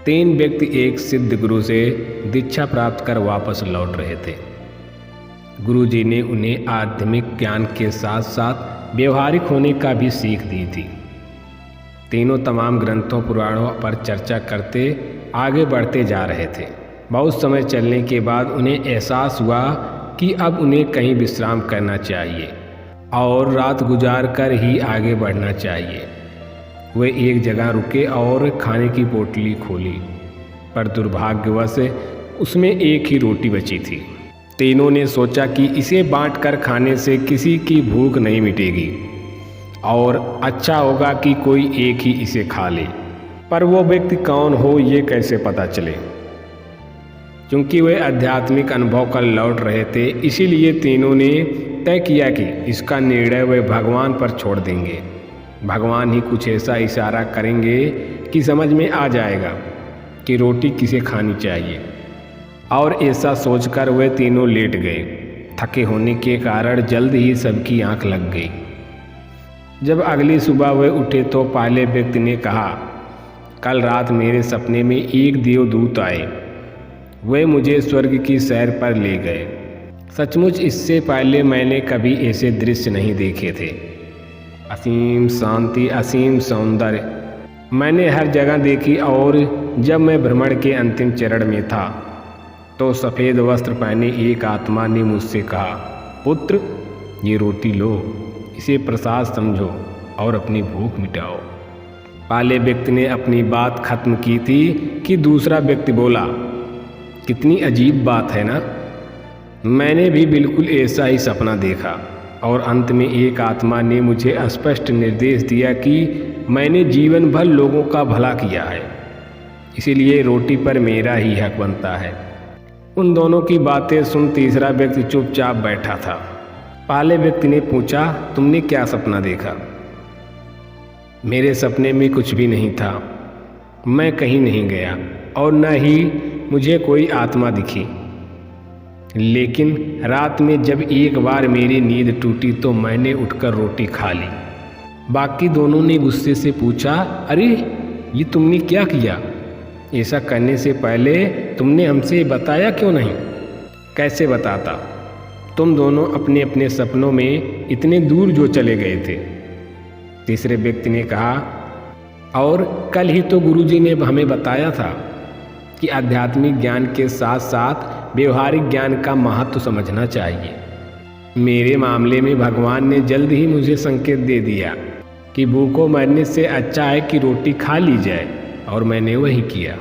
तीन व्यक्ति एक सिद्ध गुरु से दीक्षा प्राप्त कर वापस लौट रहे थे। गुरुजी ने उन्हें आध्यात्मिक ज्ञान के साथ साथ व्यवहारिक होने का भी सीख दी थी। तीनों तमाम ग्रंथों पुराणों पर चर्चा करते आगे बढ़ते जा रहे थे। बहुत समय चलने के बाद उन्हें एहसास हुआ कि अब उन्हें कहीं विश्राम करना चाहिए और रात गुजार कर ही आगे बढ़ना चाहिए। वे एक जगह रुके और खाने की पोटली खोली, पर दुर्भाग्यवश उसमें एक ही रोटी बची थी। तीनों ने सोचा कि इसे बांटकर खाने से किसी की भूख नहीं मिटेगी और अच्छा होगा कि कोई एक ही इसे खा ले। पर वो व्यक्ति कौन हो ये कैसे पता चले? क्योंकि वे आध्यात्मिक अनुभव कर लौट रहे थे, इसीलिए तीनों ने तय किया कि इसका निर्णय वे भगवान पर छोड़ देंगे। भगवान ही कुछ ऐसा इशारा करेंगे कि समझ में आ जाएगा कि रोटी किसे खानी चाहिए। और ऐसा सोचकर वे तीनों लेट गए। थके होने के कारण जल्द ही सबकी आंख लग गई। जब अगली सुबह वे उठे तो पहले व्यक्ति ने कहा, कल रात मेरे सपने में एक देवदूत आए। वे मुझे स्वर्ग की सैर पर ले गए। सचमुच इससे पहले मैंने कभी ऐसे दृश्य नहीं देखे थे। असीम शांति, असीम सौंदर्य मैंने हर जगह देखी। और जब मैं भ्रमण के अंतिम चरण में था तो सफ़ेद वस्त्र पहने एक आत्मा ने मुझसे कहा, पुत्र, ये रोटी लो, इसे प्रसाद समझो और अपनी भूख मिटाओ। पहले व्यक्ति ने अपनी बात खत्म की थी कि दूसरा व्यक्ति बोला, कितनी अजीब बात है ना, मैंने भी बिल्कुल ऐसा ही सपना देखा। और अंत में एक आत्मा ने मुझे स्पष्ट निर्देश दिया कि मैंने जीवन भर लोगों का भला किया है, इसीलिए रोटी पर मेरा ही हक बनता है। उन दोनों की बातें सुन तीसरा व्यक्ति चुपचाप बैठा था। पहले व्यक्ति ने पूछा, तुमने क्या सपना देखा? मेरे सपने में कुछ भी नहीं था। मैं कहीं नहीं गया और न ही मुझे कोई आत्मा दिखी। लेकिन रात में जब एक बार मेरी नींद टूटी तो मैंने उठकर रोटी खा ली। बाकी दोनों ने गुस्से से पूछा, अरे ये तुमने क्या किया? ऐसा करने से पहले तुमने हमसे बताया क्यों नहीं? कैसे बताता? तुम दोनों अपने अपने सपनों में इतने दूर जो चले गए थे। तीसरे व्यक्ति ने कहा, और कल ही तो गुरुजी ने हमें बताया था कि आध्यात्मिक ज्ञान के साथ साथ व्यवहारिक ज्ञान का महत्व समझना चाहिए। मेरे मामले में भगवान ने जल्द ही मुझे संकेत दे दिया कि भूखों मरने से अच्छा है कि रोटी खा ली जाए, और मैंने वही किया।